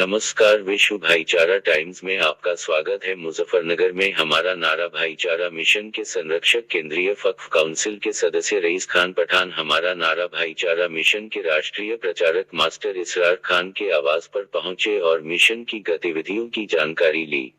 नमस्कार, विश्व भाईचारा टाइम्स में आपका स्वागत है। मुजफ्फरनगर में हमारा नारा भाईचारा मिशन के संरक्षक केंद्रीय वक्फ काउंसिल के सदस्य रईस खान पठान हमारा नारा भाईचारा मिशन के राष्ट्रीय प्रचारक मास्टर इसरार खान के आवास पर पहुंचे और मिशन की गतिविधियों की जानकारी ली।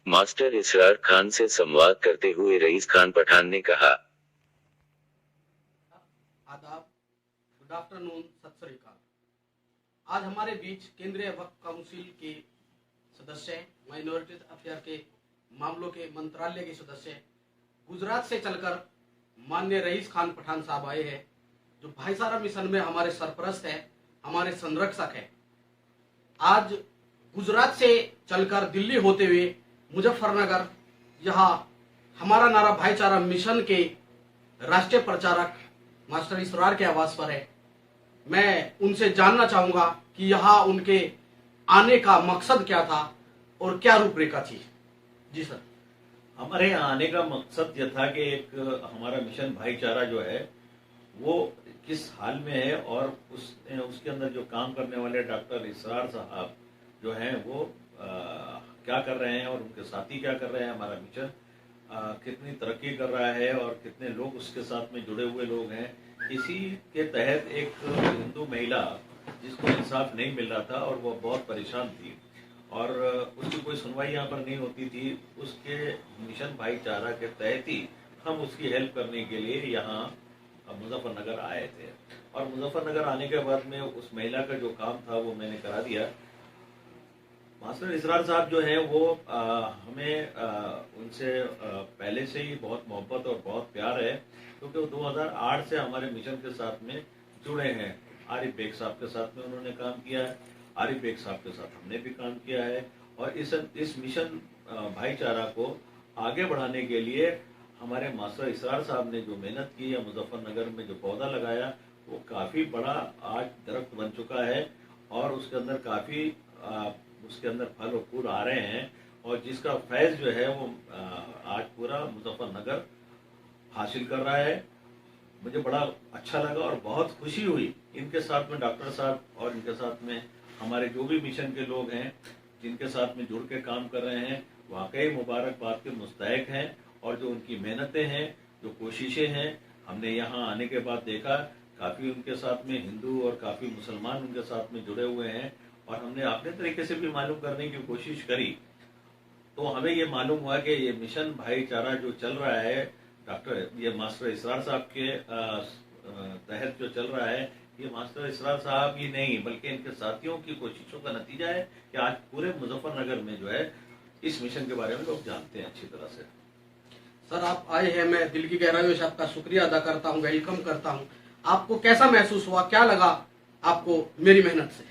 मास्टर इसरार खान से संवाद करते हुए रईस खान पठान ने कहा, आदाब, गुड आफ्टरनून, सत श्री अकाल। आज हमारे बीच केंद्रीय वक्फ काउंसिल के सदस्य, माइनॉरिटीज अफेयर के मामलों के मंत्रालय के सदस्य, गुजरात से चलकर माननीय रईस खान पठान साहब आए हैं, जो भाईचारा मिशन में हमारे सरपरस्त है, हमारे संरक्षक है। आज गुजरात से चलकर दिल्ली होते हुए मुजफ्फरनगर यहाँ हमारा नारा भाईचारा मिशन के राष्ट्रीय प्रचारक मास्टर इसरार के आवास पर है। मैं उनसे जानना चाहूंगा कि यहाँ उनके आने का मकसद क्या था और क्या रूपरेखा थी। जी सर। हमारे यहाँ आने का मकसद यह था कि एक हमारा मिशन भाईचारा जो है वो किस हाल में है और उसके अंदर जो काम करने वाले डॉक्टर इसरार साहब जो हैं वो क्या कर रहे हैं और उनके साथी क्या कर रहे हैं, हमारा मिशन कितनी तरक्की कर रहा है और कितने लोग उसके साथ में जुड़े हुए लोग हैं। इसी के तहत एक हिंदू महिला जिसको इंसाफ नहीं मिल रहा था और वो बहुत परेशान थी और उसकी कोई सुनवाई यहाँ पर नहीं होती थी, उसके मिशन भाईचारा के तहत ही हम उसकी हेल्प करने के लिए यहाँ मुजफ्फरनगर आए थे। और मुजफ्फरनगर आने के बाद में उस महिला का जो काम था वो मैंने करा दिया। मास्टर इसरार साहब जो हैं वो हमें उनसे पहले से ही बहुत मोहब्बत और बहुत प्यार है, क्योंकि वो 2008 से हमारे मिशन के साथ में जुड़े हैं। आरिफ बेग साहब के साथ में उन्होंने काम किया है, आरिफ बेग साहब के साथ हमने भी काम किया है और इस मिशन भाईचारा को आगे बढ़ाने के लिए हमारे मास्टर इसरार साहब ने जो मेहनत की है, मुजफ्फरनगर में जो पौधा लगाया वो काफ़ी बड़ा आज दरख्त बन चुका है और उसके अंदर काफ़ी उसके अंदर फल और फूल आ रहे हैं और जिसका फैज़ जो है वो आज पूरा मुजफ्फरनगर हासिल कर रहा है। मुझे बड़ा अच्छा लगा और बहुत खुशी हुई इनके साथ में डॉक्टर साहब और इनके साथ में हमारे जो भी मिशन के लोग हैं जिनके साथ में जुड़ के काम कर रहे हैं, वाकई मुबारकबाद के मुस्तहिक हैं। और जो उनकी मेहनतें हैं, जो कोशिशें हैं, हमने यहाँ आने के बाद देखा काफ़ी उनके साथ में हिंदू और काफ़ी मुसलमान उनके साथ में जुड़े हुए हैं और हमने अपने तरीके से भी मालूम करने की कोशिश करी तो हमें ये मालूम हुआ कि ये मिशन भाईचारा जो चल रहा है ये मास्टर इसरार साहब के तहत जो चल रहा है, ये मास्टर इसरार साहब ही नहीं बल्कि इनके साथियों की कोशिशों का नतीजा है कि आज पूरे मुजफ्फरनगर में जो है इस मिशन के बारे में लोग जानते हैं अच्छी तरह से। सर, आप आए हैं, मैं दिल की गहराइयों से आपका शुक्रिया अदा करता हूँ, वेलकम करता हूँ। आपको कैसा महसूस हुआ, क्या लगा आपको मेरी मेहनत से?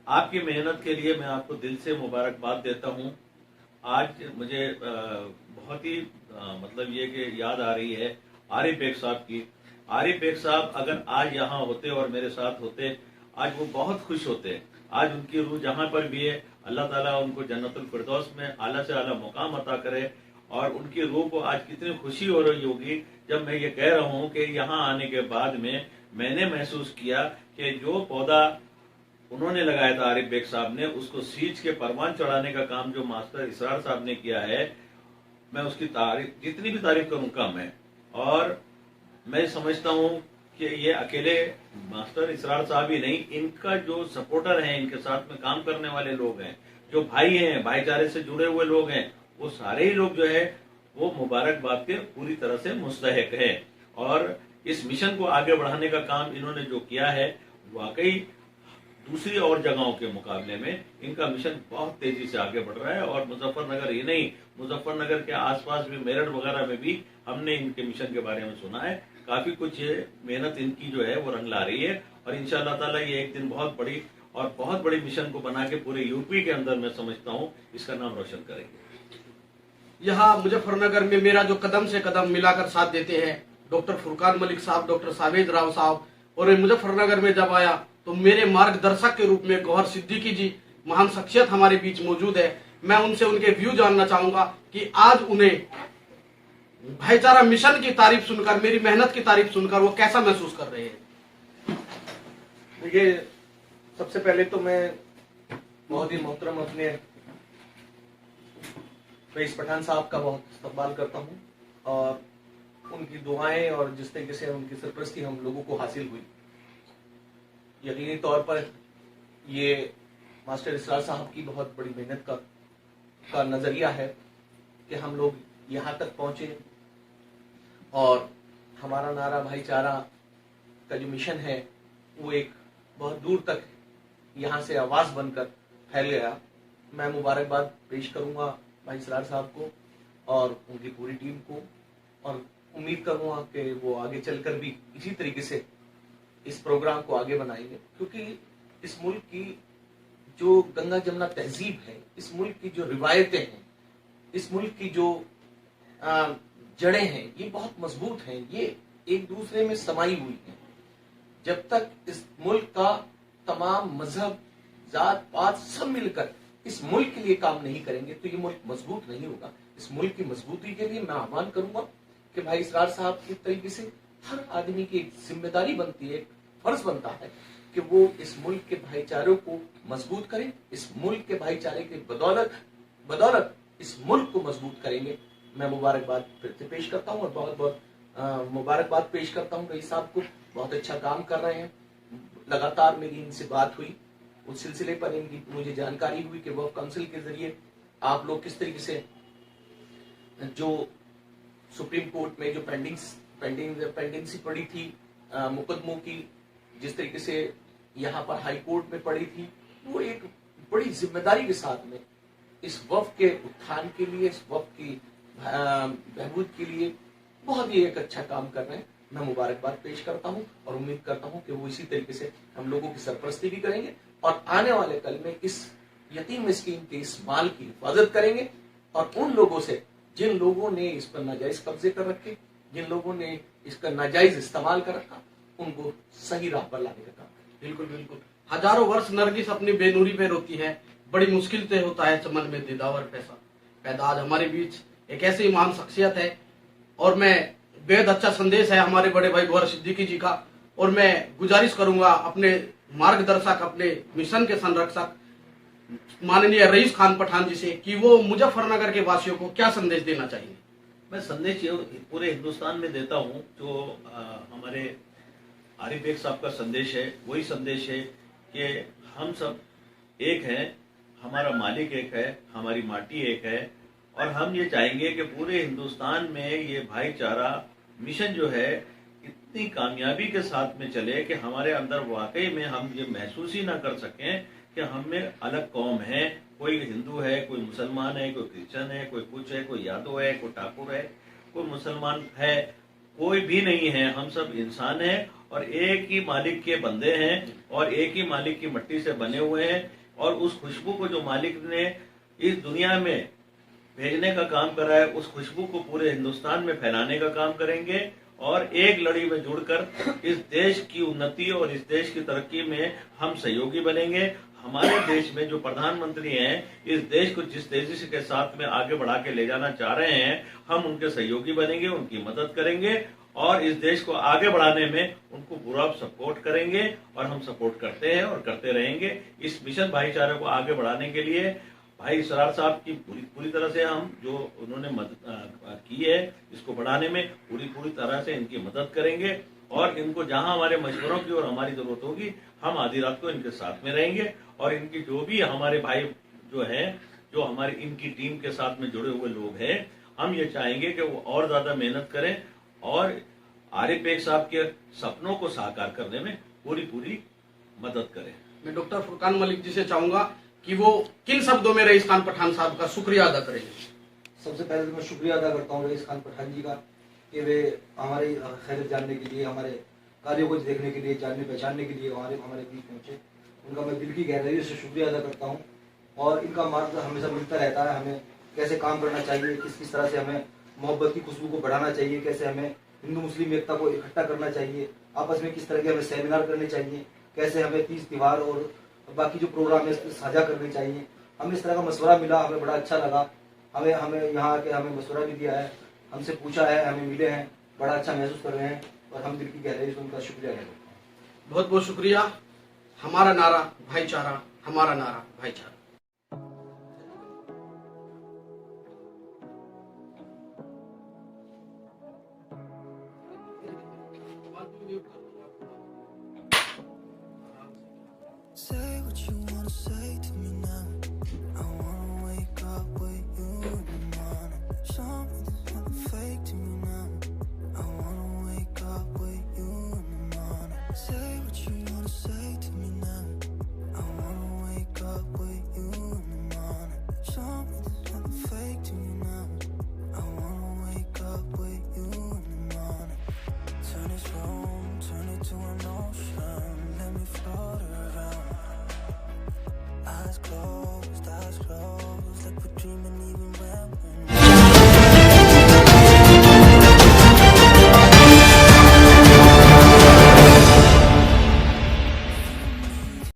आपकी मेहनत के लिए मैं आपको दिल से मुबारकबाद देता हूँ। आज मुझे बहुत ही मतलब ये कि याद आ रही है आरिफ बेग साहब की। आरिफ बेग साहब अगर आज यहाँ होते और मेरे साथ होते, आज वो बहुत खुश होते। आज उनकी रूह जहाँ पर भी है, अल्लाह ताला उनको जन्नतुल फिरदौस में आला से आला मुकाम अता करे और उनकी रूह को आज कितनी खुशी हो रही होगी जब मैं ये कह रहा हूँ कि यहाँ आने के बाद में मैंने महसूस किया कि जो पौधा उन्होंने लगाया था आरिफ बेग साहब ने, उसको सींच के परवान चढ़ाने का काम जो मास्टर इसरार साहब ने किया है, मैं उसकी तारीफ जितनी भी तारीफ करूं कम है। और मैं समझता हूं कि ये अकेले मास्टर इसरार साहब ही नहीं, इनका जो सपोर्टर हैं, इनके साथ में काम करने वाले लोग हैं, जो भाई हैं, भाईचारे से जुड़े हुए लोग हैं, वो सारे ही लोग जो है वो मुबारकबाद के पूरी तरह से मुस्तहिक है। और इस मिशन को आगे बढ़ाने का काम इन्होंने जो किया है, वाकई दूसरी और जगहों के मुकाबले में इनका मिशन बहुत तेजी से आगे बढ़ रहा है। और मुजफ्फरनगर ही नहीं, मुजफ्फरनगर के आसपास भी, मेरठ वगैरह में भी हमने इनके मिशन के बारे में सुना है। काफी कुछ ये मेहनत इनकी जो है वो रंग ला रही है और इंशाअल्लाह ताला ये एक दिन बहुत बड़ी मिशन को बना के पूरे यूपी के अंदर मैं समझता हूँ इसका नाम रोशन करेंगे। यहाँ मुजफ्फरनगर में मेरा जो कदम से कदम मिलाकर साथ देते हैं डॉक्टर फुरकान मलिक साहब, डॉक्टर सावेद राव साहब, और मुजफ्फरनगर में जब आया तो मेरे मार्गदर्शक के रूप में गौहर सिद्दीकी जी, महान शख्सियत हमारे बीच मौजूद है। मैं उनसे उनके व्यू जानना चाहूंगा कि आज उन्हें भाईचारा मिशन की तारीफ सुनकर, मेरी मेहनत की तारीफ सुनकर वो कैसा महसूस कर रहे हैं। देखिए, सबसे पहले तो मैं बहुत ही मोहतरम अपने रईस पठान साहब का बहुत इस्तकबाल करता हूँ और उनकी दुआएं और जिस तरीके से उनकी सरपरस्ती हम लोगों को हासिल हुई, यकीनी तौर पर ये मास्टर इसरार साहब की बहुत बड़ी मेहनत का नजरिया है कि हम लोग यहाँ तक पहुंचे और हमारा नारा भाईचारा का जो मिशन है वो एक बहुत दूर तक यहाँ से आवाज बनकर फैल गया। मैं मुबारकबाद पेश करूंगा भाई इसरार साहब को और उनकी पूरी टीम को और उम्मीद करूंगा कि वो आगे चलकर भी इसी तरीके से इस प्रोग्राम को आगे बनाएंगे, क्योंकि इस मुल्क की जो गंगा जमुना तहजीब है, इस मुल्क की जो रिवायतें हैं, इस मुल्क की जो जड़ें हैं, ये बहुत मजबूत हैं, ये एक दूसरे में समाई हुई हैं। जब तक इस मुल्क का तमाम मजहब, जात पात सब मिलकर इस मुल्क के लिए काम नहीं करेंगे तो ये मुल्क मजबूत नहीं होगा। इस मुल्क की मजबूती के लिए मैं आह्वान करूंगा कि भाई इसरार साहब की तरीके से हर आदमी की एक जिम्मेदारी बनती है, एक फर्ज बनता है कि वो इस मुल्क के भाईचारे को मजबूत करें। इस मुल्क के भाईचारे की बदौलत इस मुल्क को मजबूत करेंगे। मैं मुबारकबाद फिर से पेश करता हूँ और बहुत बहुत मुबारकबाद पेश करता हूँ रईस साहब को, बहुत अच्छा काम कर रहे हैं। लगातार मेरी इनसे बात हुई, उस सिलसिले पर इनकी मुझे जानकारी हुई कि वक्फ काउंसिल के जरिए आप लोग किस तरीके से जो सुप्रीम कोर्ट में जो पेंडेंसी पड़ी थी मुकदमों की, जिस तरीके से यहाँ पर हाई कोर्ट में पड़ी थी, वो एक बड़ी जिम्मेदारी के साथ में इस वक्फ के उत्थान के लिए, इस वक्फ की बहबूद के लिए बहुत ही एक अच्छा काम कर रहे हैं। मैं मुबारकबाद पेश करता हूं और उम्मीद करता हूं कि वो इसी तरीके से हम लोगों की सरपरस्ती भी करेंगे और आने वाले कल में इस यतीम स्कीम के इस माल की हिफाजत करेंगे और उन लोगों से जिन लोगों ने इस पर नाजायज कब्जे कर रखे, जिन लोगों ने इसका नाजायज इस्तेमाल कर रखा, उनको सही राह पर लाने का काम करें। बिल्कुल बिल्कुल। हजारों वर्ष नरगिस अपनी बेनूरी पे रोती है, बड़ी मुश्किल से होता है चमन में दिदावर पैदा। आज हमारे बीच एक ऐसी महान शख्सियत है और मैं बेहद अच्छा संदेश है हमारे बड़े भाई गौहर सिद्दीकी जी का, और मैं गुजारिश करूंगा अपने मार्गदर्शक, अपने मिशन के संरक्षक माननीय रईस खान पठान जी से कि वो मुजफ्फरनगर के वासियों को क्या संदेश देना चाहिए। मैं संदेश पूरे हिंदुस्तान में देता हूं, जो हमारे आरिफ बेग साहब का संदेश है वही संदेश है कि हम सब एक हैं, हमारा मालिक एक है, हमारी माटी एक है और हम ये चाहेंगे कि पूरे हिंदुस्तान में ये भाईचारा मिशन जो है इतनी कामयाबी के साथ में चले कि हमारे अंदर वाकई में हम ये महसूस ही ना कर सकें कि हम में अलग कौम है, कोई हिंदू है, कोई मुसलमान है, कोई क्रिश्चियन है, कोई कुछ है, कोई यादव है, कोई ठाकुर है, कोई मुसलमान है, कोई भी नहीं है। हम सब इंसान हैं और एक ही मालिक के बंदे हैं और एक ही मालिक की मिट्टी से बने हुए हैं और उस खुशबू को जो मालिक ने इस दुनिया में भेजने का काम करा है, उस खुशबू को पूरे हिंदुस्तान में फैलाने का काम करेंगे और एक लड़ी में जुड़कर इस देश की उन्नति और इस देश की तरक्की में हम सहयोगी बनेंगे। हमारे देश में जो प्रधानमंत्री हैं, इस देश को जिस तेजी से के साथ में आगे बढ़ा के ले जाना चाह रहे हैं, हम उनके सहयोगी बनेंगे, उनकी मदद करेंगे और इस देश को आगे बढ़ाने में उनको पूरा सपोर्ट करेंगे और हम सपोर्ट करते हैं और करते रहेंगे। इस मिशन भाईचारे को आगे बढ़ाने के लिए भाई इसरार साहब की पूरी तरह से हम जो उन्होंने मदद की है इसको बढ़ाने में पूरी तरह से इनकी मदद करेंगे और इनको जहां हमारे मशवरों की और हमारी जरूरत होगी हम आधी रात को इनके साथ में रहेंगे और इनकी जो भी हमारे भाई जो हैं, जो हमारी इनकी टीम के साथ में जुड़े हुए लोग हैं, हम ये चाहेंगे कि वो और ज्यादा मेहनत करें और आरिफ बेग साहब के सपनों को साकार करने में पूरी मदद करें। मैं डॉक्टर फुरकान मलिक जी से चाहूंगा कि वो किन शब्दों में रईस खान पठान साहब का शुक्रिया अदा करेंगे। सबसे पहले तो मैं शुक्रिया अदा करता हूँ रईस खान पठान जी का कि वे हमारी खैरियत जानने के लिए, हमारे कार्यों को देखने के लिए, जानने पहचानने के लिए हमारे बीच पहुंचे। उनका मैं दिल की गहराई से शुक्रिया अदा करता हूँ और इनका मार्ग हमेशा मिलता रहता है, हमें कैसे काम करना चाहिए, किस तरह से हमें मोहब्बत की खुशबू को बढ़ाना चाहिए, कैसे हमें हिंदू मुस्लिम एकता को इकट्ठा करना चाहिए, आपस में किस तरह के हमें सेमिनार करने चाहिए, कैसे हमें तीज त्योहार और बाकी जो प्रोग्राम है साझा करने चाहिए। हमें इस तरह का मशवरा मिला, हमें बड़ा अच्छा लगा। हमें यहाँ आके हमें मशवरा भी दिया है, हमसे पूछा है, हमें मिले हैं, बड़ा अच्छा महसूस कर रहे हैं और हम दिल की गहराई से उनका शुक्रिया अदा करते हैं। बहुत बहुत शुक्रिया। हमारा नारा भाईचारा, हमारा नारा भाईचारा। म्यूट कर दूंगा पूरा आराम से। Say what you wanna say to me now. I